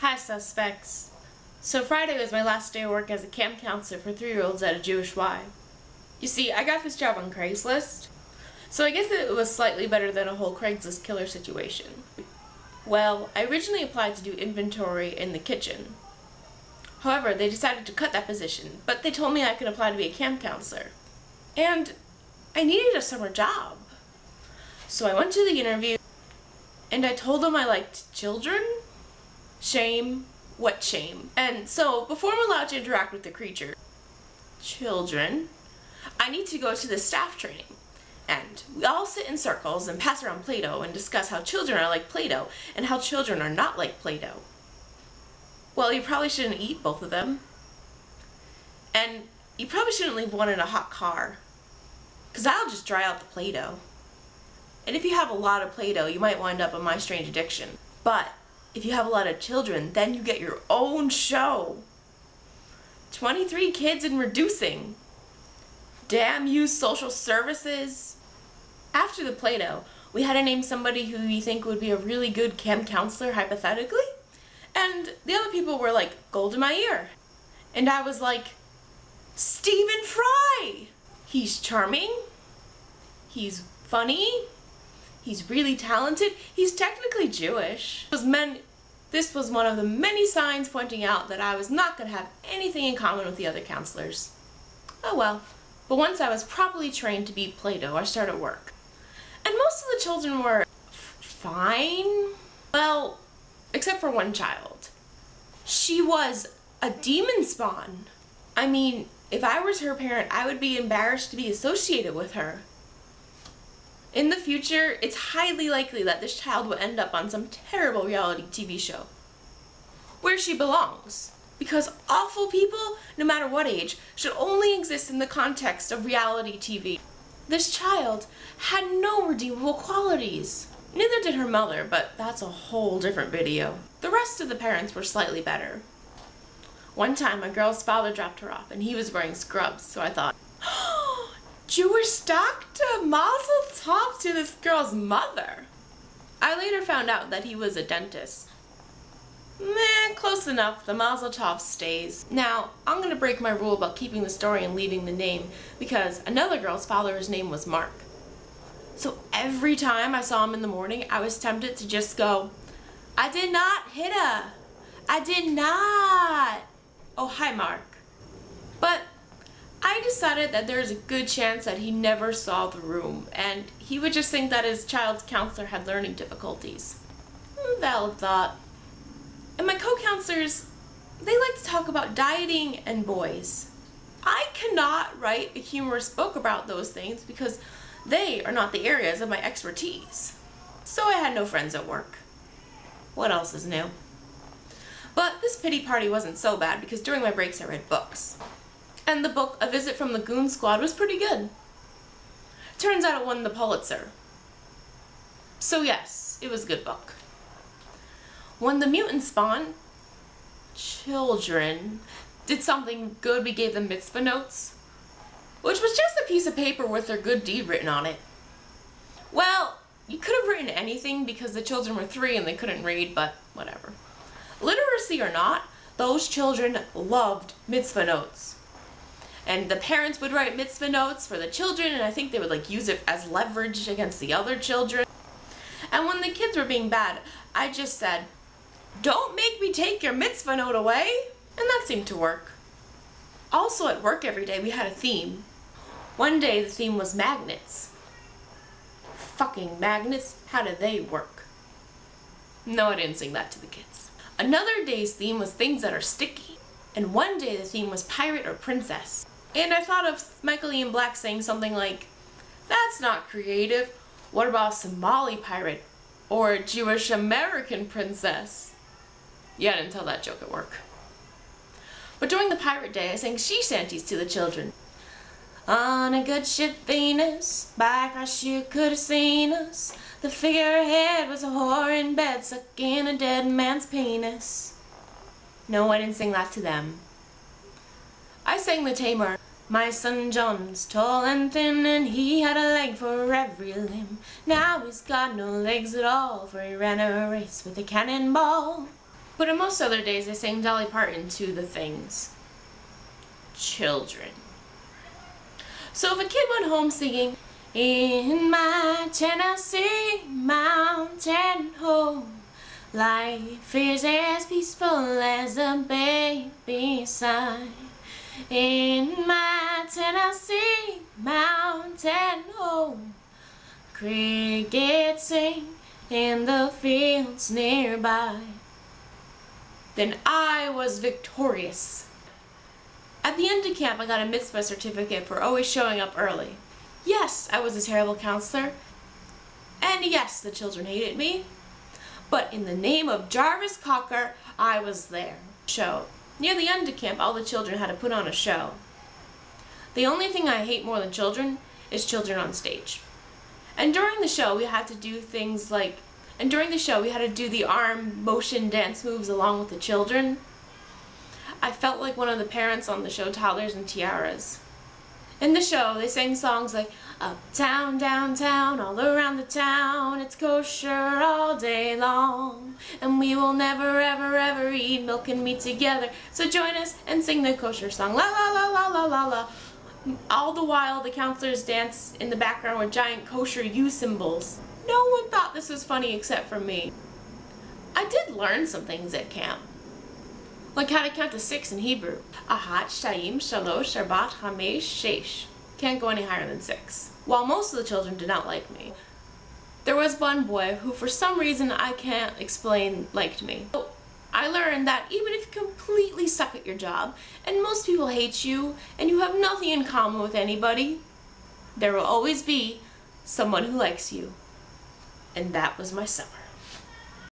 Hi, suspects. So Friday was my last day of work as a camp counselor for 3-year-olds at a Jewish Y. You see, I got this job on Craigslist, so I guess it was slightly better than a whole Craigslist killer situation. Well, I originally applied to do inventory in the kitchen. However, they decided to cut that position, but they told me I could apply to be a camp counselor. And I needed a summer job. So I went to the interview, and I told them I liked children. Shame. What shame? And so, before I'm allowed to interact with the creature, children, I need to go to the staff training. And we all sit in circles and pass around Play-Doh and discuss how children are like Play-Doh and how children are not like Play-Doh. Well, you probably shouldn't eat both of them. And you probably shouldn't leave one in a hot car, because that'll just dry out the Play-Doh. And if you have a lot of Play-Doh, you might wind up on My Strange Addiction. But if you have a lot of children, then you get your own show. 23 kids and reducing. Damn you, social services. After the Play-Doh, we had to name somebody who we think would be a really good camp counselor, hypothetically. And the other people were like, gold in my ear. And I was like, Stephen Fry! He's charming. He's funny. He's really talented. He's technically Jewish. This was one of the many signs pointing out that I was not going to have anything in common with the other counselors. Oh well. But once I was properly trained to be Play-Doh, I started work. And most of the children were fine. Well, except for one child. She was a demon spawn. I mean, if I was her parent, I would be embarrassed to be associated with her. In the future, it's highly likely that this child will end up on some terrible reality TV show, where she belongs. Because awful people, no matter what age, should only exist in the context of reality TV. This child had no redeemable qualities. Neither did her mother, but that's a whole different video. The rest of the parents were slightly better. One time, a girl's father dropped her off, and he was wearing scrubs, so I thought, Jewish doctor, mazel tov to this girl's mother. I later found out that he was a dentist. Meh, close enough, the mazel tov stays. Now, I'm gonna break my rule about keeping the story and leaving the name, because another girl's father's name was Mark. So every time I saw him in the morning, I was tempted to just go, I did not hit her. I did not. Oh, hi, Mark. But I decided that there's a good chance that he never saw the room, and he would just think that his child's counselor had learning difficulties. Valid thought. And my co-counselors, they like to talk about dieting and boys. I cannot write a humorous book about those things because they are not the areas of my expertise. So I had no friends at work. What else is new? But this pity party wasn't so bad because during my breaks I read books. And the book, A Visit from the Goon Squad, was pretty good. Turns out it won the Pulitzer. So yes, it was a good book. When the mutant spawn, children, did something good, we gave them mitzvah notes, which was just a piece of paper with their good deed written on it. Well, you could have written anything because the children were 3 and they couldn't read, but whatever. Literacy or not, those children loved mitzvah notes. And the parents would write mitzvah notes for the children, and I think they would like use it as leverage against the other children. And when the kids were being bad, I just said, don't make me take your mitzvah note away. And that seemed to work. Also at work every day we had a theme. One day the theme was magnets. Fucking magnets, how do they work? No, I didn't sing that to the kids. Another day's theme was things that are sticky. And one day the theme was pirate or princess. And I thought of Michael Ian Black saying something like, that's not creative. What about a Somali pirate? Or a Jewish American princess? Yeah, I didn't tell that joke at work. But during the pirate day, I sang she shanties to the children. On a good ship Venus, by across you could have seen us. The figurehead was a whore in bed, sucking a dead man's penis. No, I didn't sing that to them. I sang the tamer. My son John's tall and thin, and he had a leg for every limb. Now he's got no legs at all, for he ran a race with a cannonball. But on most other days, they sang Dolly Parton to the things. Children. So if a kid went home singing, "In my Tennessee mountain home, life is as peaceful as a baby sigh. In my Tennessee mountain home, crickets sing in the fields nearby," then I was victorious. At the end of camp, I got a mitzvah certificate for always showing up early. Yes, I was a terrible counselor, and yes, the children hated me, but in the name of Jarvis Cocker, I was there. Show. Near the end of camp, all the children had to put on a show. The only thing I hate more than children is children on stage. And during the show, we had to do the arm motion dance moves along with the children. I felt like one of the parents on the show Toddlers and Tiaras. In the show, they sang songs like, "Uptown, downtown, all around the town, it's kosher all day long. And we will never, ever, ever eat milk and meat together. So join us and sing the kosher song, la la la la la la la." All the while, the counselors danced in the background with giant kosher U symbols. No one thought this was funny except for me. I did learn some things at camp, like how to count to 6 in Hebrew. Ahat, Shtayim, Shalosh, Arbat, Hamesh, Shesh. Can't go any higher than 6. While most of the children did not like me, there was one boy who, for some reason I can't explain, liked me. So I learned that even if you completely suck at your job, and most people hate you, and you have nothing in common with anybody, there will always be someone who likes you. And that was my summer.